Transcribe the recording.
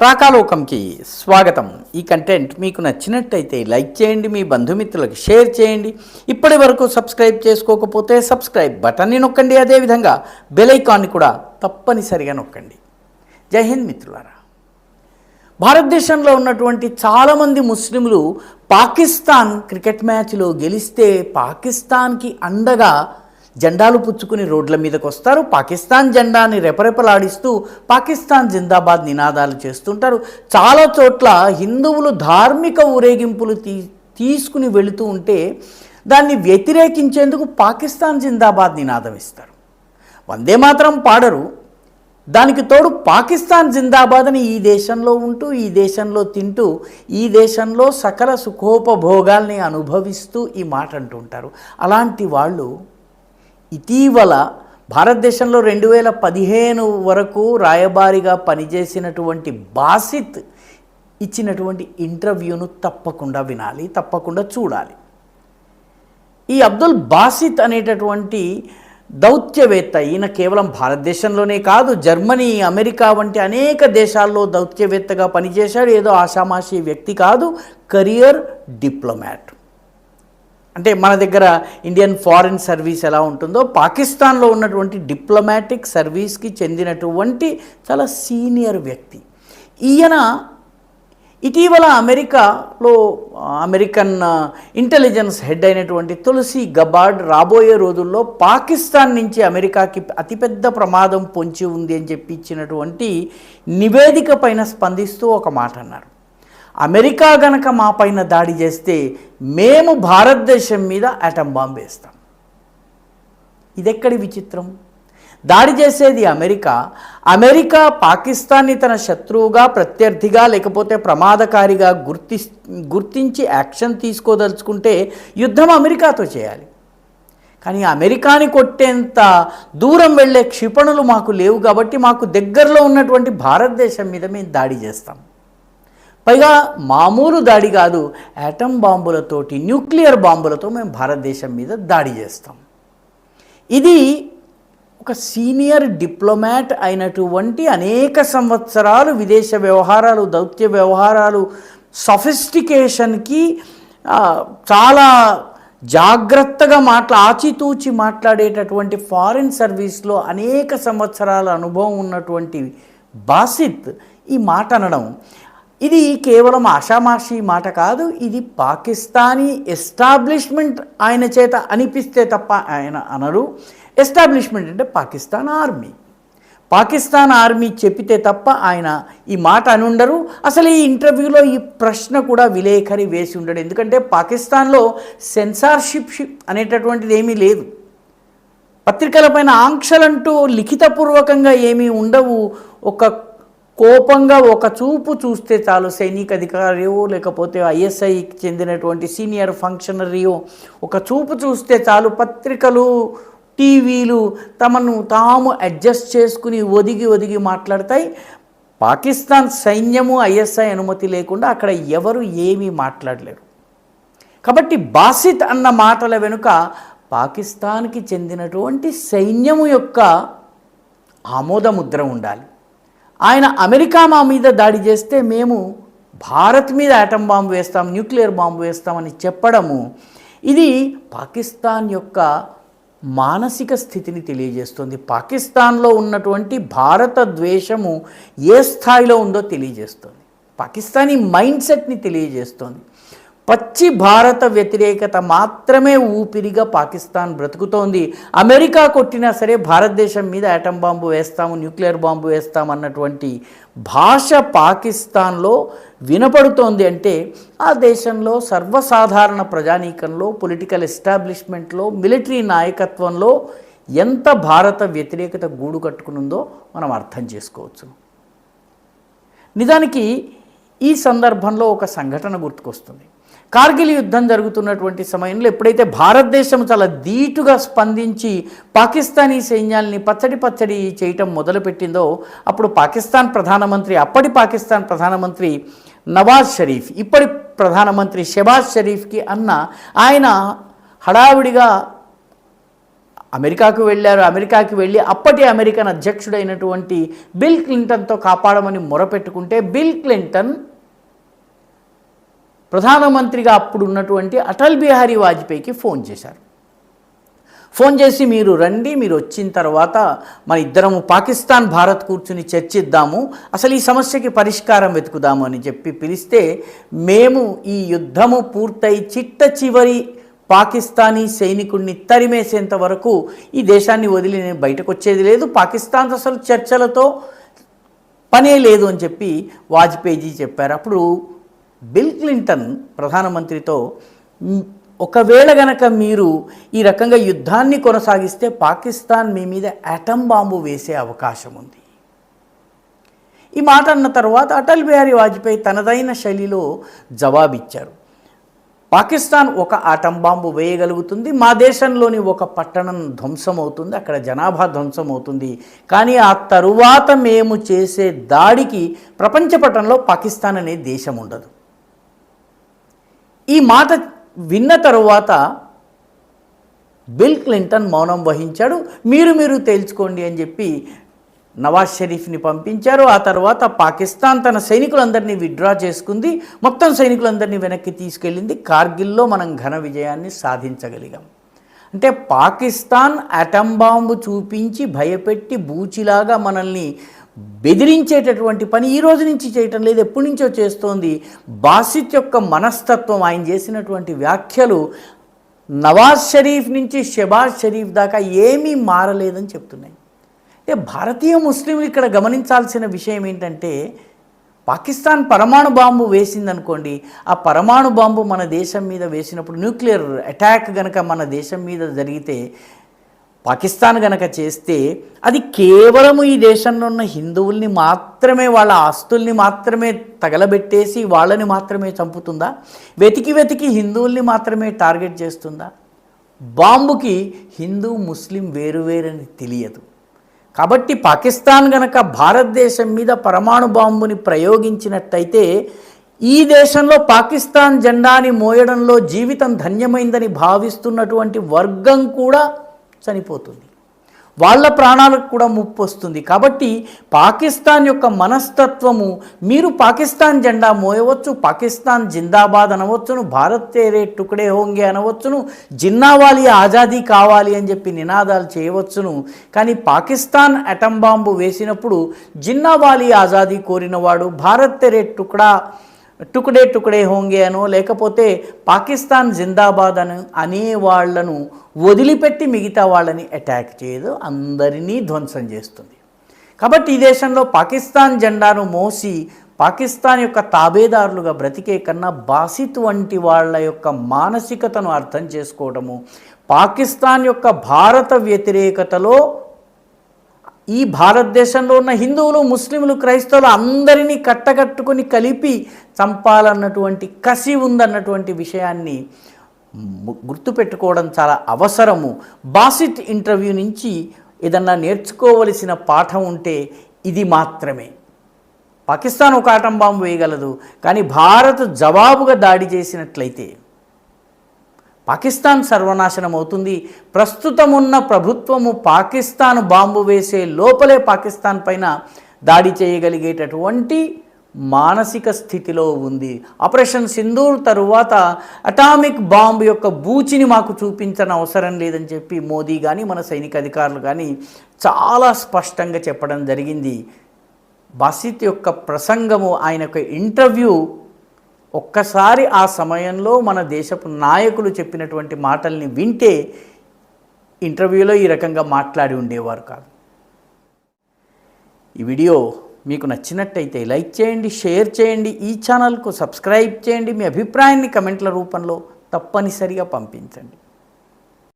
రాకాలోకంకి స్వాగతం. ఈ కంటెంట్ మీకు నచ్చినట్టయితే లైక్ చేయండి, మీ బంధుమిత్రులకు షేర్ చేయండి. ఇప్పటి వరకు సబ్స్క్రైబ్ చేసుకోకపోతే సబ్స్క్రైబ్ బటన్ని నొక్కండి. అదేవిధంగా బెల్ ఐకాన్ని కూడా తప్పనిసరిగా నొక్కండి. జై హింద్ మిత్రులారా. భారతదేశంలో ఉన్నటువంటి చాలామంది ముస్లింలు పాకిస్తాన్ క్రికెట్ మ్యాచ్లో గెలిస్తే పాకిస్తాన్కి అండగా జెండాలు పుచ్చుకుని రోడ్ల మీదకి వస్తారు. పాకిస్తాన్ జెండాని రెపరెపలాడిస్తూ పాకిస్తాన్ జిందాబాద్ నినాదాలు చేస్తుంటారు. చాలా చోట్ల హిందువులు ధార్మిక ఊరేగింపులు తీసుకుని వెళుతూ ఉంటే దాన్ని వ్యతిరేకించేందుకు పాకిస్తాన్ జిందాబాద్ నినాదం ఇస్తారు. వందే మాత్రం పాడరు. దానికి తోడు పాకిస్తాన్ జిందాబాద్ అని ఈ దేశంలో ఉంటూ, ఈ దేశంలో తింటూ, ఈ దేశంలో సకల సుఖోపభోగాల్ని అనుభవిస్తూ ఈ మాట అంటుంటారు. అలాంటి వాళ్ళు ఇటీవల భారతదేశంలో 2015 వరకు రాయబారిగా పనిచేసినటువంటి బాసిత్ ఇచ్చినటువంటి ఇంటర్వ్యూను తప్పకుండా వినాలి, తప్పకుండా చూడాలి. ఈ అబ్దుల్ బాసిత్ అనేటటువంటి దౌత్యవేత్త, ఈయన కేవలం భారతదేశంలోనే కాదు, జర్మనీ, అమెరికా వంటి అనేక దేశాల్లో దౌత్యవేత్తగా పనిచేశాడు. ఏదో ఆషామాషి వ్యక్తి కాదు, కెరియర్ డిప్లొమాట్. అంటే మన దగ్గర ఇండియన్ ఫారిన్ సర్వీస్ ఎలా ఉంటుందో పాకిస్తాన్లో ఉన్నటువంటి డిప్లొమాటిక్ సర్వీస్కి చెందినటువంటి చాలా సీనియర్ వ్యక్తి. ఈయన ఇటీవల అమెరికాలో అమెరికన్ ఇంటెలిజెన్స్ హెడ్ అయినటువంటి తులసి గబార్డ్ రాబోయే రోజుల్లో పాకిస్తాన్ నుంచి అమెరికాకి అతిపెద్ద ప్రమాదం పొంచి ఉంది అని చెప్పి ఇచ్చినటువంటి నివేదిక పైన స్పందిస్తూ ఒక మాట అన్నారు. అమెరికా గనక మా పైన దాడి చేస్తే మేము భారతదేశం మీద ఆటం బాంబు వేస్తాం. ఇదెక్కడి విచిత్రం? దాడి చేసేది అమెరికా. అమెరికా పాకిస్తాన్ని తన శత్రువుగా, ప్రత్యర్థిగా, లేకపోతే ప్రమాదకారిగా గుర్తించి యాక్షన్ తీసుకోదలుచుకుంటే యుద్ధం అమెరికాతో చేయాలి. కానీ అమెరికాని కొట్టేంత దూరం వెళ్ళే క్షిపణులు మాకు లేవు కాబట్టి మాకు దగ్గరలో ఉన్నటువంటి భారతదేశం మీద మేము దాడి చేస్తాం. పైగా మామూలు దాడి కాదు, యాటం బాంబులతోటి, న్యూక్లియర్ బాంబులతో మేము భారతదేశం మీద దాడి చేస్తాం. ఇది ఒక సీనియర్ డిప్లొమాట్ అయినటువంటి అనేక సంవత్సరాలు విదేశ వ్యవహారాలు, దౌత్య వ్యవహారాలు, సఫిస్టికేషన్కి చాలా జాగ్రత్తగా ఆచితూచి మాట్లాడేటటువంటి ఫారిన్ సర్వీస్లో అనేక సంవత్సరాల అనుభవం ఉన్నటువంటి బాసిత్ ఈ మాట అనడం, ఇది కేవలం ఆషామాషి మాట కాదు. ఇది పాకిస్తానీ ఎస్టాబ్లిష్మెంట్ ఆయన చేత అనిపిస్తే తప్ప ఆయన అనరు. ఎస్టాబ్లిష్మెంట్ అంటే పాకిస్తాన్ ఆర్మీ. పాకిస్తాన్ ఆర్మీ చెప్పితే తప్ప ఆయన ఈ మాట అని ఉండరు. అసలు ఈ ఇంటర్వ్యూలో ఈ ప్రశ్న కూడా విలేఖరి వేసి ఉండడు. ఎందుకంటే పాకిస్తాన్లో సెన్సార్షిప్ అనేటటువంటిది ఏమీ లేదు. పత్రికలపైన ఆంక్షలంటూ లిఖితపూర్వకంగా ఏమీ ఉండవు. ఒక కోపంగా ఒక చూపు చూస్తే చాలు, సైనిక అధికారియో లేకపోతే ఐఎస్ఐకి చెందినటువంటి సీనియర్ ఫంక్షనరీయో ఒక చూపు చూస్తే చాలు పత్రికలు, టీవీలు తమను తాము అడ్జస్ట్ చేసుకుని ఒదిగి మాట్లాడతాయి. పాకిస్తాన్ సైన్యము, ఐఎస్ఐ అనుమతి లేకుండా అక్కడ ఎవరు ఏమీ మాట్లాడలేరు. కాబట్టి బాసిత్ అన్న మాటల వెనుక పాకిస్తాన్కి చెందినటువంటి సైన్యము యొక్క ఆమోదముద్ర ఉండాలి. ఆయన అమెరికా మా మీద దాడి చేస్తే మేము భారత్ మీద ఆటం బాంబు వేస్తాం, న్యూక్లియర్ బాంబు వేస్తామని చెప్పడము, ఇది పాకిస్తాన్ యొక్క మానసిక స్థితిని తెలియజేస్తుంది. పాకిస్తాన్లో ఉన్నటువంటి భారత ద్వేషము ఏ స్థాయిలో ఉందో తెలియజేస్తుంది. పాకిస్తానీ మైండ్ సెట్ని తెలియజేస్తుంది. పచ్చి భారత వ్యతిరేకత మాత్రమే ఊపిరిగా పాకిస్తాన్ బ్రతుకుతోంది. అమెరికా కొట్టినా సరే భారతదేశం మీద ఆటం బాంబు వేస్తాము, న్యూక్లియర్ బాంబు వేస్తామన్నటువంటి భాష పాకిస్తాన్లో వినపడుతోంది. అంటే ఆ దేశంలో సర్వసాధారణ ప్రజానీకంలో, పొలిటికల్ ఎస్టాబ్లిష్మెంట్లో, మిలిటరీ నాయకత్వంలో ఎంత భారత వ్యతిరేకత గూడు కట్టుకునుందో మనం అర్థం చేసుకోవచ్చు. నిజానికి ఈ సందర్భంలో ఒక సంఘటన గుర్తుకొస్తుంది. కార్గిల్ యుద్ధం జరుగుతున్నటువంటి సమయంలో ఎప్పుడైతే భారతదేశం చాలా ధీటుగా స్పందించి పాకిస్తానీ సైన్యాల్ని పచ్చడి చేయటం మొదలుపెట్టిందో అప్పుడు అప్పటి పాకిస్తాన్ ప్రధానమంత్రి నవాజ్ షరీఫ్, ఇప్పటి ప్రధానమంత్రి షెబాజ్ షరీఫ్కి ఆయన హడావిడిగా అమెరికాకు వెళ్ళారు. అమెరికాకి వెళ్ళి అప్పటి అమెరికన్ అధ్యక్షుడైనటువంటి బిల్ క్లింటన్తో కాపాడమని మొరపెట్టుకుంటే బిల్ క్లింటన్ ప్రధానమంత్రిగా అప్పుడు ఉన్నటువంటి అటల్ బిహారీ వాజ్పేయికి ఫోన్ చేశారు. ఫోన్ చేసి మీరు రండి, మీరు వచ్చిన తర్వాత మన ఇద్దరము పాకిస్తాన్ భారత్ కూర్చుని చర్చిద్దాము, అసలు ఈ సమస్యకి పరిష్కారం వెతుకుదాము అని చెప్పి పిలిస్తే, మేము ఈ యుద్ధము పూర్తయి చిట్ట చివరి పాకిస్తానీ సైనికుడిని తరిమేసేంత వరకు ఈ దేశాన్ని వదిలి నేను బయటకు వచ్చేది లేదు, పాకిస్తాన్ అసలు చర్చలతో పనే లేదు అని చెప్పి వాజ్పేయి చెప్పారు. అప్పుడు బిల్ క్లింటన్ ప్రధానమంత్రితో, ఒకవేళ గనక మీరు ఈ రకంగా యుద్ధాన్ని కొనసాగిస్తే పాకిస్తాన్ మీ మీద యాటమ్ బాంబు వేసే అవకాశం ఉంది. ఈ మాట అన్న తర్వాత అటల్ బిహారీ వాజ్పేయి తనదైన శైలిలో జవాబిచ్చారు. పాకిస్తాన్ ఒక ఆటం బాంబు వేయగలుగుతుంది, మా దేశంలోని ఒక పట్టణం ధ్వంసమవుతుంది, అక్కడ జనాభా ధ్వంసమవుతుంది, కానీ ఆ తరువాత మేము చేసే దాడికి ప్రపంచ పటంలో పాకిస్తాన్ అనే దేశం ఉండదు. ఈ మాట విన్న తరువాత బిల్ క్లింటన్ మౌనం వహించాడు. మీరు తేల్చుకోండి అని చెప్పి నవాజ్ షరీఫ్ని పంపించారు. ఆ తర్వాత పాకిస్తాన్ తన సైనికులందరినీ విత్డ్రా చేసుకుంది, మొత్తం సైనికులందరినీ వెనక్కి తీసుకెళ్ళింది. కార్గిల్లో మనం ఘన విజయాన్ని సాధించగలిగాం. అంటే పాకిస్తాన్ అటమ్ బాంబు చూపించి భయపెట్టి బూచిలాగా మనల్ని బెదిరించేటటువంటి పని ఈ రోజు నుంచి చేయటం లేదు, ఎప్పటి నుంచో చేస్తోంది. బాసిత్ యొక్క మనస్తత్వం, ఆయన చేసినటువంటి వ్యాఖ్యలు నవాజ్ షరీఫ్ నుంచి షెబాజ్ షరీఫ్ దాకా ఏమీ మారలేదని చెప్తున్నాయి. అంటే భారతీయ ముస్లింలు ఇక్కడ గమనించాల్సిన విషయం ఏంటంటే, పాకిస్తాన్ పరమాణు బాంబు వేసిందనుకోండి, ఆ పరమాణు బాంబు మన దేశం మీద వేసినప్పుడు, న్యూక్లియర్ అటాక్ గనక మన దేశం మీద జరిగితే, పాకిస్తాన్ గనక చేస్తే, అది కేవలం ఈ దేశంలో ఉన్న హిందువుల్ని మాత్రమే, వాళ్ళ ఆస్తుల్ని మాత్రమే తగలబెట్టేసి వాళ్ళని మాత్రమే చంపుతుందా? వెతికి హిందువుల్ని మాత్రమే టార్గెట్ చేస్తుందా? బాంబుకి హిందూ ముస్లిం వేరువేరని తెలియదు. కాబట్టి పాకిస్తాన్ గనక భారతదేశం మీద పరమాణు బాంబుని ప్రయోగించినట్టయితే, ఈ దేశంలో పాకిస్తాన్ జెండాని మోయడంలో జీవితం ధన్యమైందని భావిస్తున్నటువంటి వర్గం కూడా చనిపోతుంది, వాళ్ళ ప్రాణాలకు కూడా ముప్పు వస్తుంది. కాబట్టి పాకిస్తాన్ యొక్క మనస్తత్వము, మీరు పాకిస్తాన్ జెండా మోయవచ్చు, పాకిస్తాన్ జిందాబాద్ అనవచ్చును, భారత్ తేరే టుకడే హోంగే అనవచ్చును, జిన్నావాలి ఆజాదీ కావాలి అని చెప్పి నినాదాలు చేయవచ్చును, కానీ పాకిస్తాన్ అటమ్ బాంబు వేసినప్పుడు జిన్నావాలి ఆజాదీ కోరినవాడు భారత్ తేరే టుకడే టుకడే హోంగే అనో, లేకపోతే పాకిస్తాన్ జిందాబాద్ అని అనేవాళ్లను వదిలిపెట్టి మిగతా వాళ్ళని అటాక్ చేయదు, అందరినీ ధ్వంసం చేస్తుంది. కాబట్టి ఈ దేశంలో పాకిస్తాన్ జెండాను మోసి పాకిస్తాన్ యొక్క తాబేదారులుగా బ్రతికే కన్నా బాసిత్ వంటి వాళ్ళ యొక్క మానసికతను అర్థం చేసుకోవడము, పాకిస్తాన్ యొక్క భారత వ్యతిరేకతలో ఈ భారతదేశంలో ఉన్న హిందువులు, ముస్లింలు, క్రైస్తవులు అందరినీ కట్టకట్టుకొని కలిపి చంపాలన్నటువంటి కసి ఉందన్నటువంటి విషయాన్ని గుర్తుపెట్టుకోవడం చాలా అవసరము. బాసిత్ ఇంటర్వ్యూ నుంచి ఏదన్నా నేర్చుకోవలసిన పాఠం ఉంటే ఇది మాత్రమే. పాకిస్తాన్ ఒక ఆటం బాంబు వేయగలదు, కానీ భారత్ జవాబుగా దాడి చేసినట్లయితే పాకిస్తాన్ సర్వనాశనం అవుతుంది. ప్రస్తుతం ఉన్న ప్రభుత్వము పాకిస్తాన్ బాంబు వేసే లోపలే పాకిస్తాన్ పైన దాడి చేయగలిగేటటువంటి మానసిక స్థితిలో ఉంది. ఆపరేషన్ సింధూర్ తరువాత అటామిక్ బాంబు యొక్క బూచిని మాకు చూపించని అవసరం లేదని చెప్పి మోదీ కానీ మన సైనిక అధికారులు కానీ చాలా స్పష్టంగా చెప్పడం జరిగింది. బాసిత్ యొక్క ప్రసంగము, ఆయన యొక్క ఇంటర్వ్యూ ఒక్కసారి ఆ సమయంలో మన దేశపు నాయకులు చెప్పినటువంటి మాటల్ని వింటే ఇంటర్వ్యూలో ఈ రకంగా మాట్లాడి ఉండేవారు కాదు. ఈ వీడియో మీకు నచ్చినట్టయితే లైక్ చేయండి, షేర్ చేయండి, ఈ ఛానల్కు సబ్స్క్రైబ్ చేయండి, మీ అభిప్రాయాన్ని కమెంట్ల రూపంలో తప్పనిసరిగా పంపించండి.